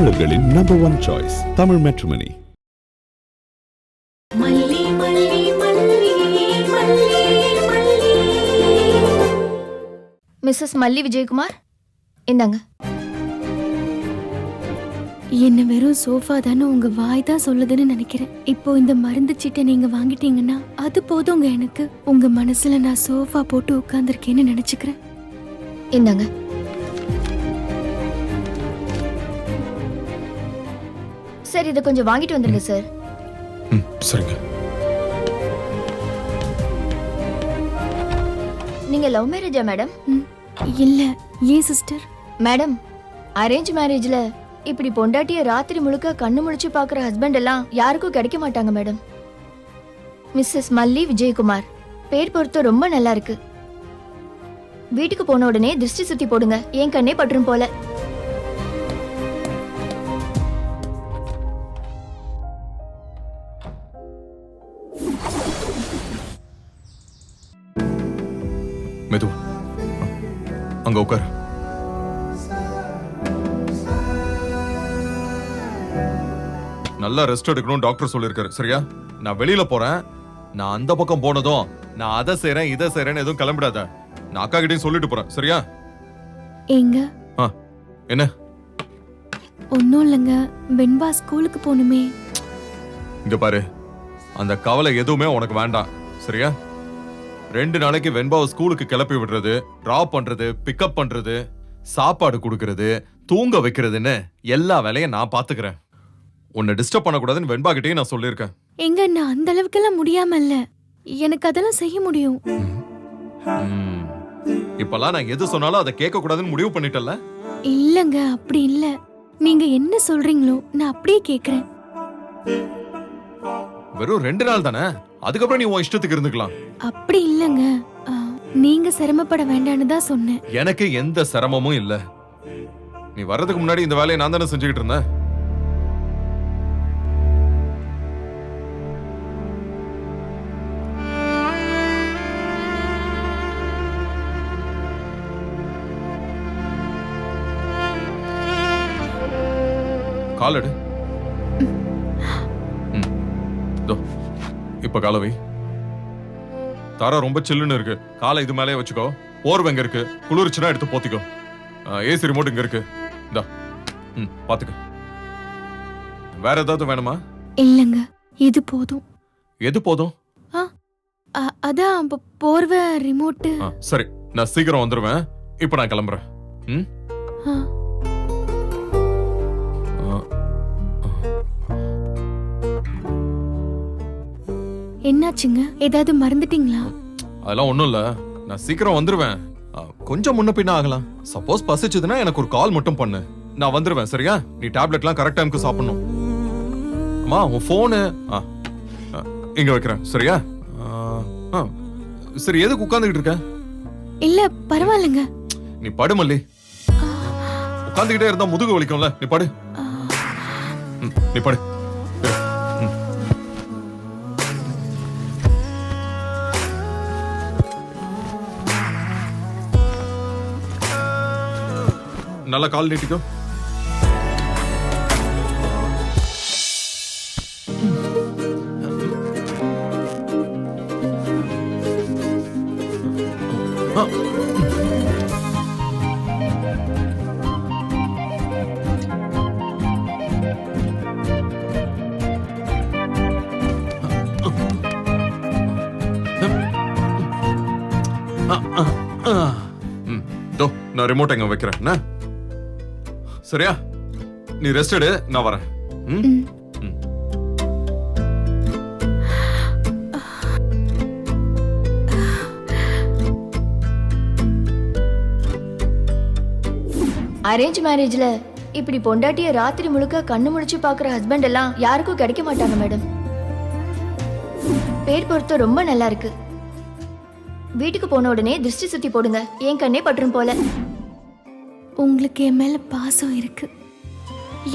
தமிழர்களின் number 1 choice Tamil matrimony. Mrs Malli Vijayakumar, இந்தாங்க. என்ன வெறும் சோஃபா தானே உங்க வாய் தான் சொல்லுதுன்னு நினைக்கிறேன். இப்போ இந்த மருந்து சீட்டை நீங்க வாங்கிட்டீங்கன்னா அது போதுங்க எனக்கு. உங்க மனசுல நான் சோஃபா போட்டு உட்கார்ந்துருக்கேன்னு நினைச்சுக்கிறேன். இந்தாங்க. சார், இதை கொஞ்சம் வாங்கிட்டு வந்துருங்க சார். சரிங்க. நீங்க லவ் மேரேஜா மேடம்? இல்ல. ஏன் சிஸ்டர்? மேடம், அரேஞ்ச் மேரேஜ்ல இப்படி பொண்டாட்டிய ராத்திரி முழுக்க கண்ணு முழிச்சு பாக்குற ஹஸ்பண்ட் எல்லாம் யாருக்கும் கிடைக்க மாட்டாங்க மேடம். மிஸ்ஸஸ் மல்லி விஜயகுமார், பேர் பொறுத்த ரொம்ப நல்லா இருக்கு. வீட்டுக்கு போன உடனே திருஷ்டி சுத்தி போடுங்க, என் கண்ணே பற்றும் போல. மெதுவா அங்க உட்கார். நல்லா ரெஸ்ட் எடுக்கணும் டாக்டர் சொல்லிருக்காரு. சரியா? நான் வெளியில போறேன். நான் அந்த பக்கம் போனதும் நான் அதை செய்றேன் இதை செய்றேன்னு எதுவும் கிளம்பிடாத. நான் அக்கா கிட்டயும் சொல்லிட்டு போறேன். சரியா? எங்க? என்ன? ஒன்னும் இல்லைங்க, வெண்பா ஸ்கூலுக்கு போகணுமே. இங்க பாரு, அந்த கவலை எதுவுமே உனக்கு வேண்டாம். சரியா? 2 நாளைக்கு வெண்பாவை ஸ்கூலுக்கு கிளப்பி விடுறது, டிராப் பண்றது, பிக்கப் பண்றது, சாப்பாடு கொடுக்கறது, தூங்க வைக்கிறதுன்னு எல்லா வேலையும் நான் பாத்துக்கிறேன். உன்னை டிஸ்டர்ப் பண்ணக்கூடாதுன்னு வெண்பா கிட்டே நான் சொல்லியிருக்கேன். எங்க, நான் அந்த அளவுக்கெல்லாம் முடியாம இல்ல. எனக்கு அதெல்லாம் செய்ய முடியும். இப்பெல்லாம் நான் எது சொன்னாலும் அதை கேட்க கூடாதுன்னு முடிவு பண்ணிட்டல. இல்லங்க, அப்படி இல்ல. நீங்க என்ன சொல்றீங்களோ நான் அப்படியே கேக்குறேன். வெறும் 2 நாள் தானே, அதுக்கப்புறம் நீ உன் இஷ்டத்துக்கு இருந்துக்கலாம். அப்படி இல்லங்க, நீங்க சிரமப்பட வேண்டாம்னு தான் சொன்னேன். எனக்கு எந்த சிரமமும் இல்ல. நீ வர்றதுக்கு முன்னாடி இந்த வேலையை நான் தானே செஞ்சுக்கிட்டு இருந்தேன். காலடு. இப்ப காலவை. தர ரொம்ப சில்லுன்னு இருக்கு. காலை இது மேலே வச்சுக்கோ. போர்வை எங்க இருக்கு? குளிர்ச்சுனா எடுத்து போத்திக்கோ. ஏசி ரிமோட் இங்க இருக்கு. இந்தா, பாத்துக்க. வேற ஏதாவது வேணுமா? இல்லங்க, இது போதும். எது போதும்? அதான் போர்வை ரிமோட். சரி, நான் சீக்கிரம் வந்துருவேன். இப்ப நான் கிளம்புறேன். என்னாச்சுங்க? ஏதாவது மறந்துட்டீங்களா? அதெல்லாம் ஒண்ணும் இல்ல, நான் சீக்கிரம் வந்துருவேன். கொஞ்சம் முன்ன பின்ன ஆகலாம். சப்போஸ் பசிச்சதுன்னா எனக்கு ஒரு கால் மட்டும் பண்ணு, நான் வந்துருவேன். சரியா? நீ டேப்லெட்லாம் கரெக்ட் டைம்க்கு சாப்பிடணும். அம்மா, உன் போனு இங்க வைக்கிறேன். சரியா? சரி, எதுக்கு உட்கார்ந்துகிட்டு இருக்க? இல்ல, பரவாயில்லைங்க. நீ படு மல்லி. உட்கார்ந்துகிட்டே இருந்தா முதுகு வலிக்கும்ல. நீ படு. நீ படு. நல்ல கால் நீட்டிக்கோ. நான் ரிமோட் எங்க வைக்கிறேன். சரியா? நீ ரெஸ்ட் எடு, நான் வரேன். அரேஞ்ச் மேரேஜ்ல இப்படி பொண்டாட்டிய ராத்திரி முழுக்க கண்ணு முழிச்சு பாக்குற ஹஸ்பண்ட் எல்லாம் யாருக்கும் கிடைக்க மாட்டாங்க மேடம். பேர் பொறுத்த ரொம்ப நல்லா இருக்கு. வீட்டுக்கு போன உடனே திருஷ்டி சுத்தி போடுங்க, என் கண்ணே பற்றும் போல. உங்களுக்கு என் மேல பாசம் இருக்கு.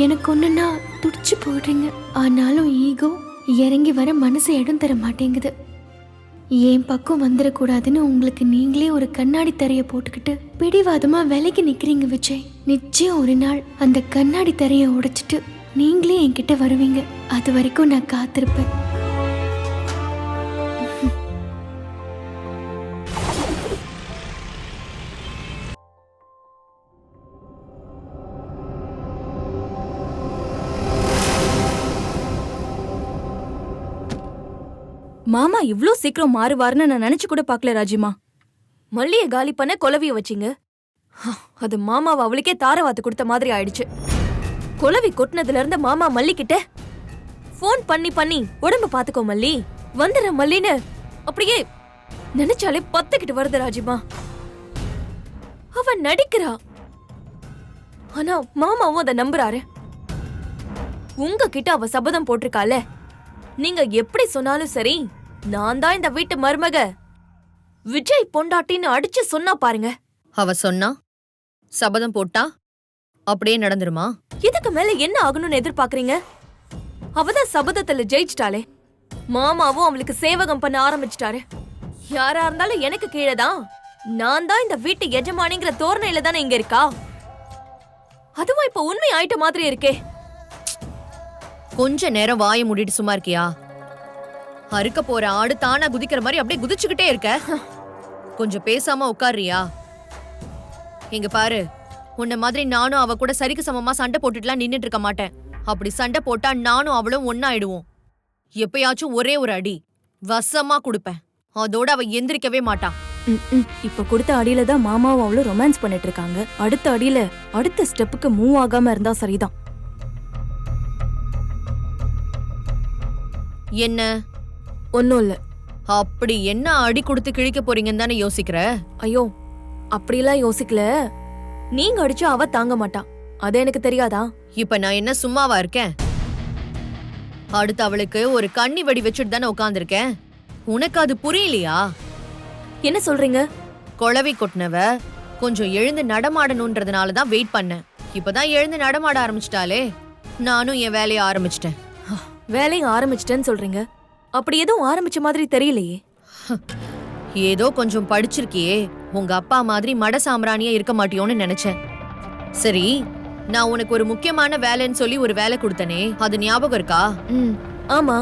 எனக்கு ஒண்ணுன்னா துடிச்சு போடுறீங்க. ஆனாலும் ஈகோ இறங்கி வர மனசு இடம் தர மாட்டேங்குது. என் பக்கம் வந்துடக்கூடாதுன்னு உங்களுக்கு நீங்களே ஒரு கண்ணாடி தரையை போட்டுக்கிட்டு பிடிவாதமா விலைக்கு நிக்கிறீங்க விஜய். நிச்சயம் ஒரு நாள் அந்த கண்ணாடி தரையை உடைச்சிட்டு நீங்களே என்கிட்ட வருவீங்க. அது வரைக்கும் நான் காத்திருப்பேன். மாமா இவ்ளோ சீக்கிரம் மாறுவாருன்னு நான் நினைச்சு கூட பார்க்கல ராஜிமா. மல்லிய காலி பண்ண குலவிய வச்சிங்க. அது மாமாவை அவளுக்கே தாரவாத்து கொடுத்த மாதிரி ஆயிடுச்சு. குலவி கொட்டினதுல இருந்து மாமா மல்லி கிட்ட போன் பண்ணி பண்ணி உடம்பு பாத்துக்கோ மல்லி, வந்துடுற மல்லின்னு அப்படியே நினைச்சாலே பத்துக்கிட்டு வருது ராஜிமா. அவ நடிக்கிறா, ஆனா மாமாவும் அதை நம்புறாரு. உங்ககிட்ட அவ சபதம் போட்டிருக்கால, நீங்க எப்படி சொன்னாலும் சரி நான் தான் இந்த வீட்டு மருமக விஜய் பொண்டாட்டின்னு அடிச்சு சொன்னா பாருங்க. அவ சொன்னா சபதம் போட்டா அப்படியே நடந்துருமா? இதுக்கு மேல என்ன ஆகணும்னு எதிர்பார்க்கறீங்க? அவதான் சபதத்துல ஜெயிச்சிட்டாளே. மாமாவும் அவளுக்கு சேவகம் பண்ண ஆரம்பிச்சிட்டாரு. யாரா இருந்தாலும் எனக்கு கீழேதான். நான் தான் இந்த வீட்டு எஜமானிங்கிற தோரணையில தானே இங்க இருக்கா. அதுவும் இப்ப உண்மை ஆயிட்ட மாதிரி இருக்கே. கொஞ்ச நேரம் வாயை மூடிட்டு சும்மா இருக்கியா? அறுக்க போற ஆடு தானா குதிக்கிற மாதிரி அப்படியே குதிச்சுக்கிட்டே இருக்க. கொஞ்சம் பேசாம உட்காரியா? இங்க பாரு, உன்ன மாதிரி நானும் அவ கூட சரிக்கு சமமா சண்டை போட்டுட்டுலாம் நின்னுட்டு இருக்க மாட்டேன். அப்படி சண்டை போட்டா நானும் அவளும் ஒன்னாயிடுவோம். எப்பயாச்சும் ஒரே ஒரு அடி வசமா கொடுப்பேன். அதோட அவ எந்திரிக்கவே மாட்டான். இப்ப கொடுத்த அடியில தான் மாமாவும் அவளும் ரொமான்ஸ் பண்ணிட்டு இருக்காங்க. அடுத்த அடியில அடுத்த ஸ்டெப்புக்கு மூவ் ஆகாம இருந்தா சரிதான். என்ன? ஒன்னும் இல்ல. அப்படி என்ன அடி கொடுத்து கிழிக்க போறீங்கன்னு தானே யோசிக்கிற? ஐயோ, அப்படிலாம் யோசிக்கல. நீங்க அடிச்சா அவ தாங்க மாட்டா, அது எனக்கு தெரியாதா? இப்ப நான் என்ன சும்மாவா இருக்கேன்? அடுத்து அவளுக்கு ஒரு கண்ணி வெடி வச்சுட்டு தானே உட்கார்ந்துருக்கேன். உனக்கு அது புரியலையா? என்ன சொல்றீங்க? குளவி கொட்டினவ கொஞ்சம் எழுந்து நடமாடணும்ன்றதுனாலதான் வெயிட் பண்ணேன். இப்பதான் எழுந்து நடமாட ஆரம்பிச்சிட்டாலே, நானும் என் வேலையை ஆரம்பிச்சிட்டேன். வேலையை ஆரம்பிச்சிட்டேன்னு சொல்றீங்க, அப்படி எதுவும் ஆரம்பிச்ச மாதிரி தெரியலையே. ஏதோ கொஞ்சம் படிச்சிருக்கியே, உங்க அப்பா மாதிரி மட சாம்பிராணியா இருக்க மாட்டியோன்னு நினைச்சேன். சரி, நான் உனக்கு ஒரு முக்கியமான வேலைன்னு சொல்லி ஒரு வேலை கொடுத்தனே, அது ஞாபகம் இருக்கா? ஆமா.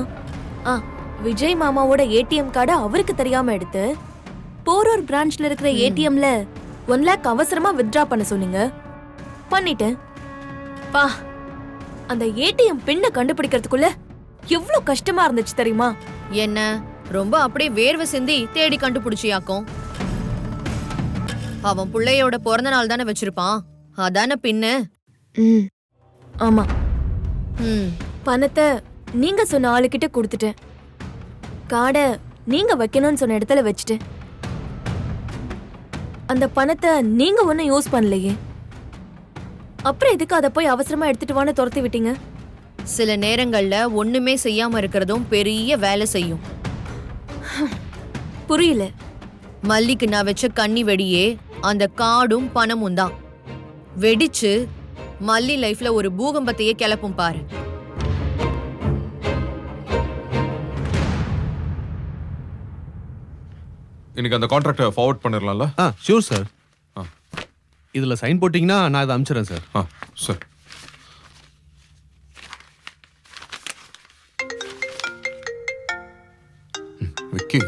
விஜய் மாமாவோட ஏடிஎம் கார்டை அவருக்கு தெரியாம எடுத்து போரூர் பிரான்ச்ல இருக்கிற ஏடிஎம்ல 1 lakh அவசரமா வித்ட்ரா பண்ண சொன்னீங்க. பண்ணிட்டேன். பா, அந்த ஏடிஎம் பின்ன கண்டுபிடிக்கிறதுக்குள்ள எவ்வளவு கஷ்டமா இருந்துச்சு தெரியுமா? என்ன ரொம்ப அப்படியே வேர்வை சிந்தி தேடி கண்டுபிடிச்சியாக்கும். அவன் பிள்ளையோட பிறந்த நாள் தானே வச்சிருப்பான், அதான பின்ன. ஆமா. பணத்தை நீங்க சொன்ன ஆளுகிட்ட கொடுத்துட்டேன். கார்டை நீங்க வைக்கணும்னு சொன்ன இடத்துல வச்சுட்டேன். அந்த பணத்தை நீங்க ஒன்னும் யூஸ் பண்ணலையே, அப்புறம் எதுக்கு அதை போய் அவசரமா எடுத்துட்டு வான்னு துரத்தி விட்டீங்க? சில நேரங்கள்ல ஒண்ணுமே செய்யாம இருக்கிறதும் பெரிய வேலை செய்யும். புரியல. மல்லிக்கு நான் வச்ச கன்னி வெடியே அந்த காடும் பணமும் தான். வெடிச்சு மல்லி லைஃப்ல ஒரு பூகம்பத்தையே கிளப்பும் பாரு. இன்னைக்கு அந்த கான்ட்ராக்டை ஃபார்வர்ட் பண்ணிடலாம்ல? Sure sir. இதில் சைன் போட்டிங்கன்னா நான் இதை அனுப்பிச்சிடுறேன் சார். சார் விக்கி.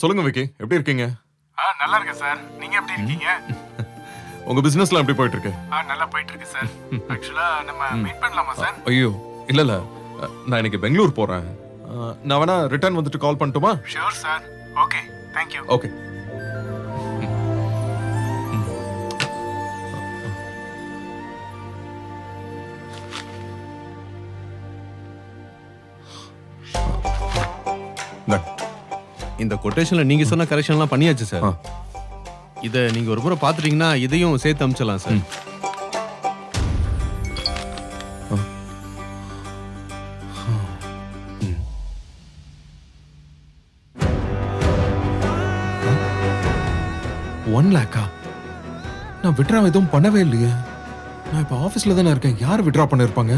சொல்லுங்க விக்கி, எப்படி இருக்கீங்க? நல்லா இருக்கேன் சார். நீங்க எப்படி இருக்கீங்க? உங்க பிசினஸ்லாம் எப்படி போயிட்டு இருக்கு? நல்லா போயிட்டு இருக்கு சார். ஆக்சுவலா நம்ம மீட் பண்ணலாமா சார்? ஐயோ இல்ல நான் இன்னைக்கு பெங்களூர் போறேன். நான் வேணா ரிட்டர்ன் வந்துட்டு கால் பண்ணட்டுமா? Sure sir. Okay, thank you. Okay. இந்த கொட்டேஷன்ல நீங்க சொன்ன கரெக்ஷன்லாம் பண்ணியாச்சு சார். இதை நீங்க ஒரு முறை பாத்துட்டீங்கன்னா இதையும் சேர்த்து அனுப்பிச்சலாம் சார். $1 lakh? நான் விட்ரா எதுவும் பண்ணவே இல்லையே. நான் இப்ப ஆபீஸ்ல தானே இருக்கேன். யார் விட்ரா பண்ணிருப்பாங்க?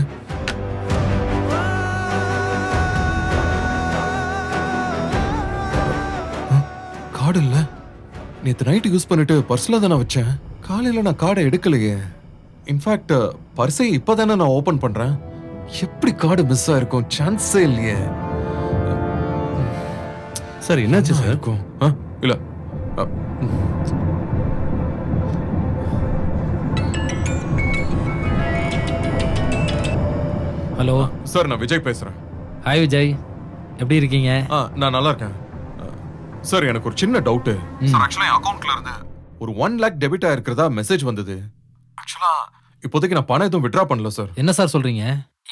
கார்டு இல்ல. நேத்து நைட் யூஸ் பண்ணிட்டு பர்ஸ்ல தானே வச்சேன். காலையில நான் கார்டை எடுக்கலையே. இன்ஃபேக்ட் பர்ஸை இப்பதானே நான் ஓபன் பண்றேன். எப்படி கார்டு மிஸ் ஆயிருக்கும்? சான்ஸே இல்லையே. சார் என்னாச்சு சார்? இருக்கும் இல்ல. அ, ஹலோ சார் நான் விஜய் பேசுறேன். ஹாய் விஜய், எப்படி இருக்கீங்க? நான் நல்லா இருக்கேன். சார் எனக்கு ஒரு சின்ன டவுட். சார் ஆக்சுவலா என் அக்கவுண்ட்ல இருந்து ஒரு 1 lakh டெபிட் ஆயிருக்கிறதா மெசேஜ் வந்தது. ஆக்சுவலா இப்போதைக்கு நான் பணம் எதுவும் வித்ட்ரா பண்ணல சார். என்ன சார் சொல்றீங்க?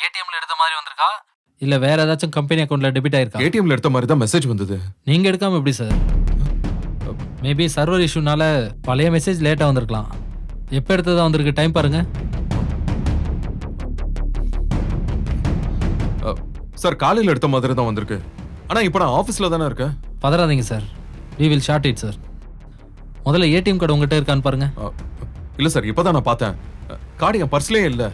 ஏடிஎம்ல எடுத்த மாதிரி வந்திருக்கா இல்ல வேற ஏதாச்சும் கம்பெனி அக்கவுண்ட்ல டெபிட் ஆயிருக்கா? ஏடிஎம்ல எடுத்த மாதிரி தான் மெசேஜ் வந்தது. நீங்க எடுக்காம எப்படி சார்? மேபி சர்வர் இஷ்யூனால பழைய மெசேஜ் லேட்டா வந்திருக்கலாம். எப்போ எடுத்ததா வந்திருக்கு டைம் பாருங்க. சார் காலையில எடுத்த மாதிரி தான் வந்திருக்கு. ஆனா இப்போ நான் ஆபீஸ்ல தானே இருக்கேன். பதறாதீங்க sir, we will short it sir. முதல்ல ஏடிஎம் கார்டு உங்ககிட்ட இருக்கான்னு பாருங்க. இல்ல சார் இப்பதான் நான் பார்த்தேன். கார்டு என் பர்ஸ்லயே இல்ல.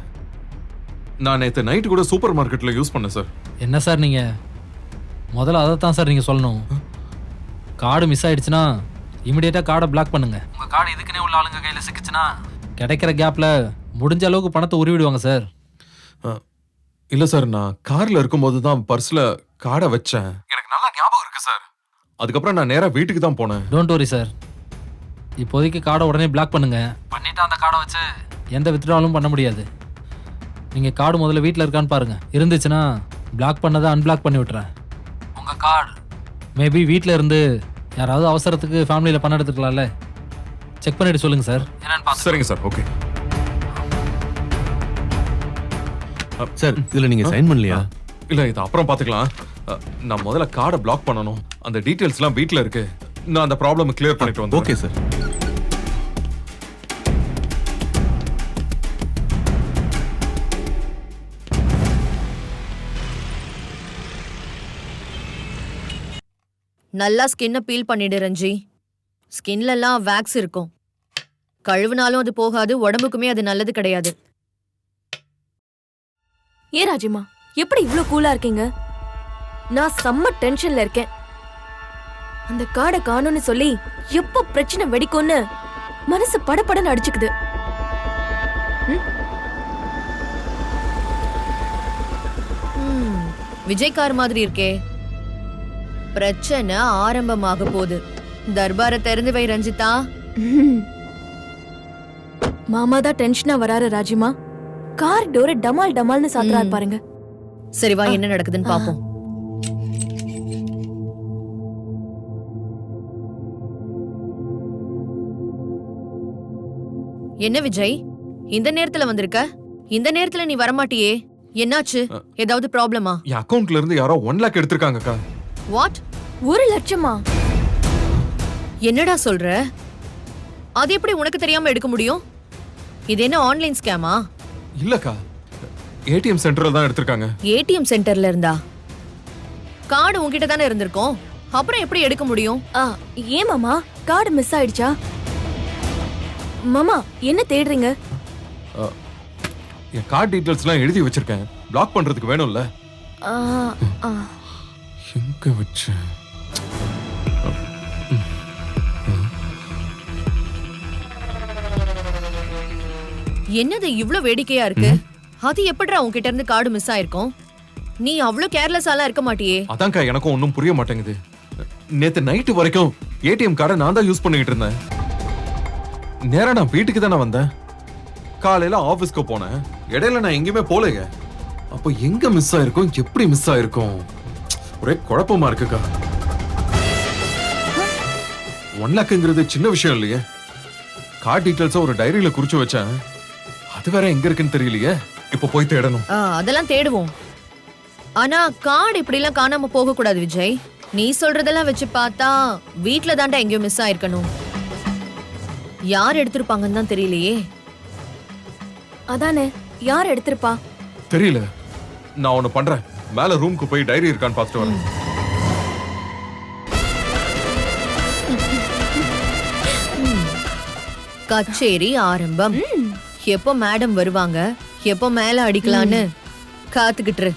நான் நேத்து நைட் கூட சூப்பர் மார்க்கெட்ல யூஸ் பண்ணேன் சார். என்ன சார் நீங்க முதல்ல அதை தான் சார் நீங்க சொல்லணும். கார்டு மிஸ் ஆயிடுச்சுன்னா இமிடியேட்டா கார்டை பிளாக் பண்ணுங்க. உங்க கார்டு இதுக்குன்னே உள்ள ஆளுங்க கையில சிக்கிச்சுன்னா கிடைக்கிற கேப்ல முடிஞ்ச அளவுக்கு பணத்தை உருவிடுவாங்க சார். இல்ல சார் நான் கார்ல இருக்கும்போது தான் பர்ஸ்ல கார்டை வச்சேன். எனக்கு நல்லா ஞாபகம் இருக்கு சார். அதுக்கப்புறம் நான் நேரா வீட்டுக்கு தான் போனேன். டோன்ட் வரி சார், இப்போதைக்கு கார்டை உடனே பிளாக் பண்ணுங்க. பண்ணிட்டு அந்த கார்டை வச்சு எந்த வித்ட்ராலும் பண்ண முடியாது. நீங்க கார்டு முதல்ல வீட்டில் இருக்கான்னு பாருங்க. இருந்துச்சுன்னா பிளாக் பண்ணதை அன்பிளாக் பண்ணி விட்டுறேன். உங்க கார்டு மேபி வீட்டில் இருந்து யாராவது அவசரத்துக்கு ஃபேமிலியில் பணம் எடுத்துக்கலாம்ல, செக் பண்ணிட்டு சொல்லுங்க சார். என்னன்னு பார்த்து. சரிங்க சார். ஓகே சார் இதுல நீங்க சைன் பண்ணலையா? இல்ல இது அப்புறம் பாத்துக்கலாம். நான் முதல்ல கார்டை பிளாக் பண்ணணும். அந்த டீடைல்ஸ்லாம் வீட்ல இருக்கு. நான் அந்த ப்ராப்ளம் கிளியர் பண்ணிட்டு வந்தேன். Okay sir. நல்லா ஸ்கின்னை பீல் பண்ணிடு ரஞ்சி. ஸ்கின்லலாம் வேக்ஸ் இருக்கும். கழுவுனாலும் அது போகாது, உடம்புக்குமே அது நல்லது கிடையாது. ஏ ராஜிமா, எப்படி இவ்ளோ கூலா இருக்கீங்க? நான் செம்ம டென்ஷன்ல இருக்கேன். அந்த காடை காணும்னு சொல்லி எப்ப பிரச்சனை வெடிக்கும்னு மனசு படபடன்னு அடிச்சுக்குது. விஜய்கார் மாதிரி இருக்கே. பிரச்சனை ஆரம்பமாக போகுது. தர்பாரை திறந்து வை ரஞ்சிதா. மாமா தான் டென்ஷனா வராரு ராஜிமா. கார் டோரை டமால் டமால்னு சாத்துறாரு பாருங்க. சரி வா, என்ன நடக்குதுன்னு பாப்போம். என்ன விஜய், இந்த நேரத்துல வந்திருக்க? இந்த நேரத்துல நீ வரமாட்டியே, என்னாச்சு? ஏதாவது ப்ராப்ளமா? என் அக்கவுண்ட்ல இருந்து யாரோ 1 lakh எடுத்திருக்காங்கக்கா. வாட்? 1 லட்சமா? என்னடா சொல்ற? அது எப்படி உனக்கு தெரியாம எடுக்க முடியும்? இது என்ன ஆன்லைன் ஸ்கேமா? இல்லக்கா, ஏடிஎம் சென்டர்ல தான் எடுத்திருக்காங்க. ஏடிஎம் சென்டர்ல இருந்தா? கார்டு உன்கிட்ட தானே இருந்திருக்கும், அப்புறம் எப்படி எடுக்க முடியும்? ஏன் மாமா, கார்டு மிஸ் ஆயிடுச்சா? மாமா என்ன தேடுறீங்க? என் கார்டு டீடைல்ஸ்லாம் எழுதி வச்சிருக்கேன். பிளாக் பண்றதுக்கு வேணும்ல. எங்க வச்சேன்? என்னது இவ்ளோ வேடிக்கையா இருக்கு? அது எப்படிடா உன்கிட்ட இருந்து கார்டு மிஸ் ஆயிருக்கும்? நீ அவ்ளோ கேர்லெஸ்ஸாலாம் இருக்க மாட்டியே. அதான்க்கா எனக்கும் ஒன்றும் புரிய மாட்டேங்குது. நேத்து நைட்டு வரைக்கும் ஏடிஎம் கார்டை நான் தான் யூஸ் பண்ணிட்டு இருந்தேன். நேரா நான் வீட்டுக்கு தானே வந்தேன். காலையில ஆபீஸ்க்கு போனேன். இடையில நான் எங்கேயுமே போலையே. அப்போ எங்க மிஸ் ஆயிருக்கும், எப்படி மிஸ் ஆயிருக்கும்? ஒரே குழப்பமா இருக்குக்கா. 1 lakhங்கிறது சின்ன விஷயம் இல்லையே. கார்டு டீடைல்ஸை ஒரு டைரியில குறிச்சு வச்சேன். அது வேற எங்க இருக்குன்னு தெரியலையே. இப்போ போய் தேடணும். அதெல்லாம் தேடுவோம். ஆனா கார்டு இப்படி எல்லாம் காணாம போக கூடாது விஜய். நீ சொல்றதெல்லாம் வச்சு பார்த்தா வீட்ல தாண்டா எங்கேயோ மிஸ் ஆயிருக்கணும். யார் எடுத்திருப்பாங்கன்னு தான் தெரியலையே. அதானே, யார் எடுத்திருப்பா? தெரியல. நான் ஒண்ணு பண்றேன். மேல ரூமுக்கு போய் டைரி இருக்கான்னு பார்த்துட்டு வரேன். கச்சேரி ஆரம்பம். எப்போ மேடம் வருவாங்க, எப்போ மேல அடிக்கலான்னு காத்துக்கிட்டு.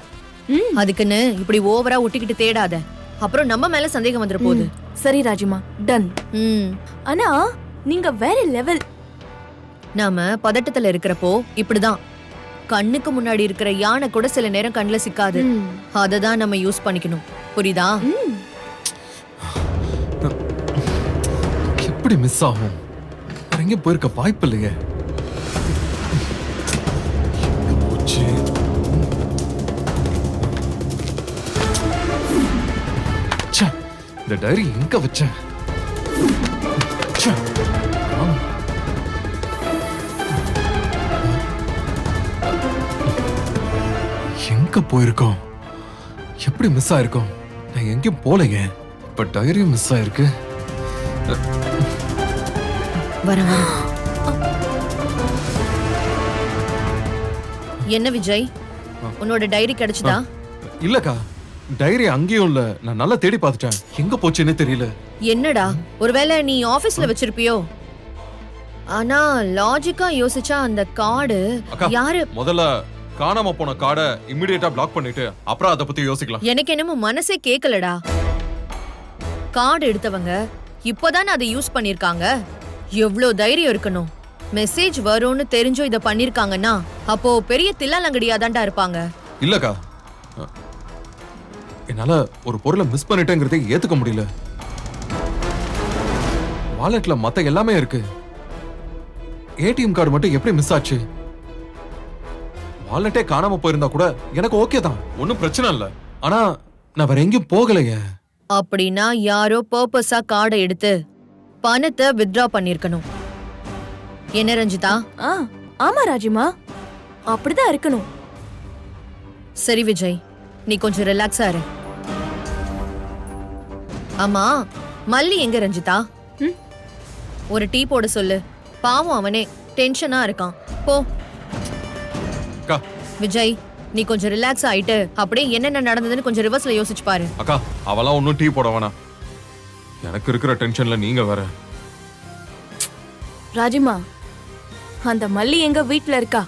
அதுக்குன்னு இப்படி ஓவரா ஒட்டிக்கிட்டு தேடாத. அப்புறம் நம்ம மேல சந்தேகம் வந்துட போகுது. சரி ராஜிமா, டன். ம். ஆனா நீங்க வேற லெவல். நாம பதட்டத்துல இருக்கிறப்போ இப்படிதான். கண்ணுக்கு முன்னாடி இருக்கிற யானை கூட சில நேரம் கண்ணுல சிக்காது. அததான் நம்ம யூஸ் பண்ணிக்கணும். புரியுதா? எப்படி மிஸ் ஆகும்? வேற எங்கேயும் போயிருக்க வாய்ப்பு இல்லையே. எங்க போச்சு? ச்சே, இந்த டைரி எங்க வச்சேன்? ச்சே. எங்க போயிருக்கோம்? எப்படி மிஸ் ஆயிருக்கோம்? நான் எங்கேயும் போலையே. இப்ப டைரியும் மிஸ் ஆயிருக்கு. வர என்ன விஜய், உன்னோட டைரி கிடைச்சதா? இல்லக்கா, டைரி அங்கேயும் இல்ல. நான் நல்லா தேடி பார்த்துட்டேன். எங்க போச்சுன்னு தெரியல. என்னடா, ஒருவேளை நீ ஆபீஸ்ல வச்சிருப்பியோ? ஆனா லாஜிக்கா யோசிச்சா அந்த கார்டு அக்கா, யாரு? முதல்ல காணாம போன கார்டை இமிடியேட்டா பிளாக் பண்ணிட்டு அப்புறம் அதை பத்தி யோசிக்கலாம். எனக்கு என்னமோ மனசே கேக்கலடா. கார்டு எடுத்தவங்க இப்போதானே அதை யூஸ் பண்ணிருக்காங்க. எவ்வளவு தைரியம் இருக்கணும்? மெசேஜ் வரும்னு தெரிஞ்சோ இத பண்ணிருக்காங்கன்னா அப்போ பெரிய தில்லாலங்கடியாதான்டா இருப்பாங்க. இல்லக்கா, என்னால ஒரு பொருளை மிஸ் பண்ணிட்டேங்கிறதை ஏத்துக்க முடியல. வாலெட்ல மத்த எல்லாமே இருக்கு. ஏடிஎம் கார்டு மட்டும் எப்படி மிஸ் ஆச்சு? வாலெட்டே காணாம போயிருந்தா கூட எனக்கு ஓகே தான், ஒன்னும் பிரச்சனை இல்ல. ஆனா நான் வேற எங்கேயும் போகலையே. அப்படின்னா யாரோ பர்பஸா கார்டை எடுத்து பணத்தை வித்ட்ரா பண்ணிருக்கணும். என்ன ரஞ்சிதா? ஆமா ராஜிமா, அப்படிதான் இருக்கணும். சரி விஜய், நீ கொஞ்சம் ரிலாக்ஸா இரு. ஆமா, மல்லி எங்க ரஞ்சிதா? ஒரு டீ போட சொல்லு. பாவம், அவனே டென்ஷனா இருக்கான். போ. அக்கா, விஜய், நீ கொஞ்சம் ரிலாக்ஸ் ஆயிட்டு அப்படியே என்னென்ன நடந்ததுன்னு கொஞ்சம் ரிவர்ஸ்ல யோசிச்சு பாரு. அக்கா, அவெல்லாம் ஒன்னும் டீ போட வேணாம். எனக்கு இருக்கிற டென்ஷன்ல நீங்க வேற. ராஜிமா, அந்த மல்லி எங்க வீட்ல இருக்கா.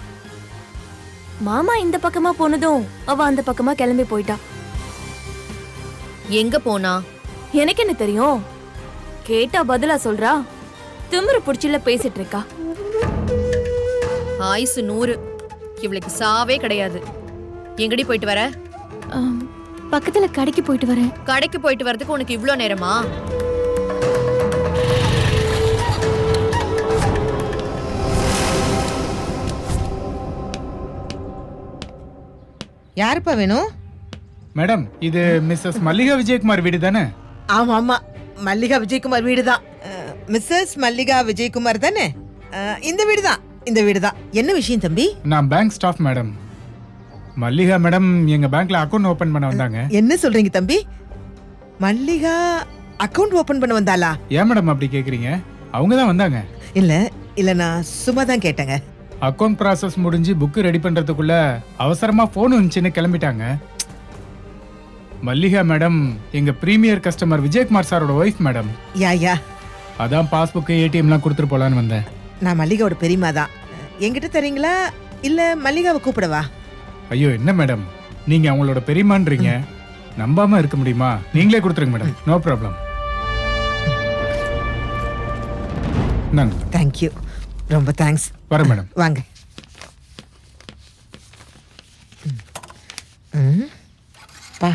மாமா இந்த பக்கமா போனதும் அவ அந்த பக்கமா கிளம்பி போயிட்டா. எங்க போனா? எனக்கு என்ன தெரியும்? கேட்டா பதிலா சொல்றா. திமிரு புடிச்சில பேசிட்டு இருக்கா. ஆயுசு 100. இவளுக்கு சாவே கிடையாது. எங்கடி போயிட்டு வர? பக்கத்துல கடைக்கு போயிட்டு வரேன். கடைக்கு போயிட்டு வரதுக்கு உனக்கு இவ்ளோ நேரமா? யாருப்பா வேணும்? மேடம், இது மிஸ்ஸஸ் மல்லிகா விஜயகுமார் வீடு தானே? ஆமா ஆமா, மல்லிகா விஜயகுமார் வீடு தான். மிஸ்ஸஸ் மல்லிகா விஜயகுமார் தானே? இந்த வீடு தான், இந்த வீடு தான். என்ன விஷயம் தம்பி? நான் bank staff madam. Mallika madam எங்க பேங்க்ல அக்கவுண்ட் ஓபன் பண்ண வந்தாங்க. என்ன சொல்றீங்க தம்பி? மல்லிகா அக்கவுண்ட் ஓபன் பண்ண வந்தாளா? ஏன் மேடம் அப்படி கேக்குறீங்க? அவங்க தான் வந்தாங்க. இல்ல இல்ல, நான் சும்மா தான் கேட்டேங்க. அக்கவுண்ட் ப்ராசஸ் முடிஞ்சு புக்கு ரெடி பண்றதுக்குள்ள அவசரமா போன் வந்துச்சுன்னு கிளம்பிட்டாங்க. மல்லிகா மேடம் எங்க பிரீமியர் கஸ்டமர் விஜயகுமார் சாரோட ஒய்ஃப் மேடம். யா, அதான் பாஸ்புக் ஏடிஎம்லாம் கொடுத்துட்டு போலான்னு வந்தேன். நான் மல்லிகாவோட பெரியமா தான். என்கிட்ட தரீங்களா இல்ல மல்லிகாவை கூப்பிடவா? ஐயோ, என்ன மேடம் நீங்க அவங்களோட பெரியமான்றீங்க, நம்பாம இருக்க முடியுமா? நீங்களே கொடுத்துருங்க மேடம், நோ ப்ராப்ளம். தேங்க்யூ, ரொம்ப தேங்க்ஸ். வரேன் மேடம். வாங்க. பா.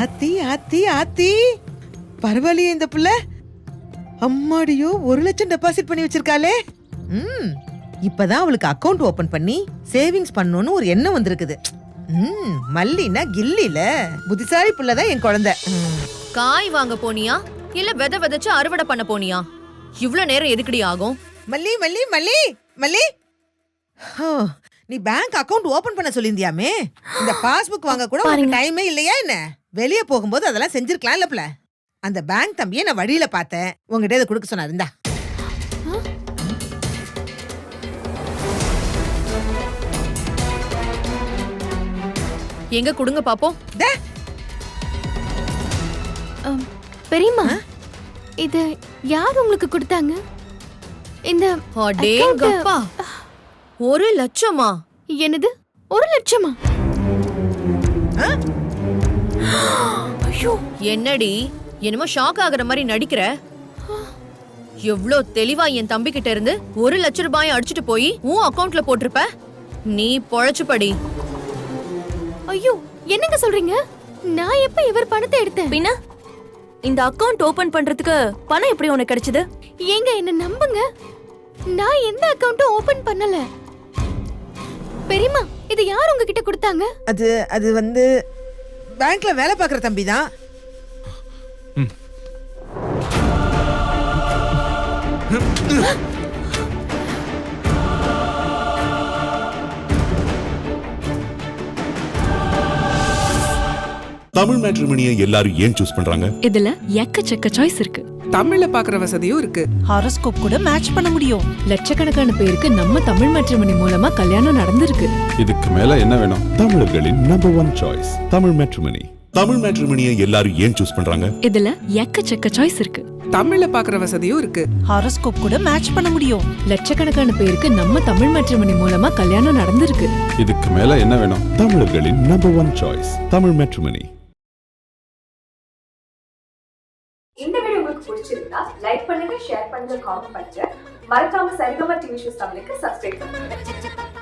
ஆத்தி ஆத்தி ஆத்தி, பரவாயில்லையே இந்த புள்ள. அம்மாடியோ, 1 லட்சம் டெபாசிட் பண்ணி வச்சிருக்காளே. இப்பதான் அவளுக்கு அக்கவுண்ட் ஓபன் பண்ணி சேவிங்ஸ் பண்ணணும்னு ஒரு எண்ணம் வந்திருக்குது. மல்லினா கில்லில புத்திசாலி புள்ளதான் என் குழந்தை. காய் வாங்க போனியா இல்ல விதைச்சு அறுவடை பண்ண போனியா? இவ்ளோ நேரம் எதுக்குடி ஆகும்? மல்லி மல்லி மல்லி மல்லி, நீ பேங்க் அக்கவுண்ட் ஓபன் பண்ண சொல்லியிருந்தியாமே. இந்த பாஸ்புக் வாங்க கூட உனக்கு டைமே இல்லையா என்ன? வெளியே போகும்போது அதெல்லாம் செஞ்சிருக்கலாம் இல்லப்ல. அந்த பேங்க் தம்பியை நான் வழியில பார்த்தேன், உங்ககிட்ட இதை கொடுக்க சொன்னாரு. இந்தா. எங்க கொடுங்க பாப்போம். பெரியம்மா, இது யார் உங்களுக்கு கொடுத்தாங்க? இந்த அடேங்கப்பா, 1 லட்சமா? என்னது 1 லட்சமா? ஐயோ, என்னடி என்னமோ ஷாக் ஆகுற மாதிரி நடிக்கிற? எவ்ளோ தெளிவா என் தம்பி கிட்ட இருந்து 1 லட்சம் ரூபாய் அடிச்சிட்டு போய் உன் அக்கவுண்ட்ல போட்டிருப்ப. நீ பொழைச்சுப்படி. ஐயோ என்னங்க சொல்றீங்க? நான் எப்ப இவர் பணத்தை எடுத்தேன்? பின்ன இந்த அக்கவுண்ட் ஓபன் பண்றதுக்கு பணம் எப்படி உனக்கு கிடைச்சது? ஏங்க என்ன நம்புங்க, நான் எந்த அக்கவுண்ட்டும் ஓபன் பண்ணல. பெரியம்மா, இது யார் உங்ககிட்ட கொடுத்தாங்க? அது வந்து பேங்க்ல வேலை பார்க்குற தம்பி தான். தமிழ் மேட்ரிமோனியை எல்லாரும் ஏன் சூஸ் பண்றாங்க? இதுல எக்கச்சக்க சாய்ஸ் இருக்கு. தமிழ்ல பாக்குற வசதியும் இருக்கு. ஹாரோஸ்கோப் கூட மேட்ச் பண்ண முடியும். லட்சக்கணக்கான பேருக்கு நம்ம தமிழ் மேட்ரிமோனி மூலமா கல்யாணம் நடந்திருக்கு. இதுக்கு மேல என்ன வேணும்? தமிழர்களின் number 1 choice Tamil matrimony. Tamil மேட்ரிமோனியை எல்லாரும் ஏன் சூஸ் பண்றாங்க? இதுல எக்கச்சக்க சாய்ஸ் இருக்கு. தமிழ்ல பாக்குற வசதியும் இருக்கு. ஹாரோஸ்கோப் கூட மேட்ச் பண்ண முடியும். லட்சக்கணக்கான பேருக்கு நம்ம தமிழ் மேட்ரிமோனி மூலமா கல்யாணம் நடந்திருக்கு. இதுக்கு மேல என்ன வேணும்? தமிழர்களின் நம்பர் 1 சாய்ஸ் தமிழ் மேட்ரிமோனி. இந்த வீடியோ உங்களுக்கு பிடிச்சிருந்தா லைக் பண்ணுங்க, ஷேர் பண்ணுங்க, காமெண்ட் பண்ணுங்க. மறக்காம சரிகமா டிவி ஷோஸ் தமிழுக்கு சப்ஸ்கிரைப் பண்ணுங்க.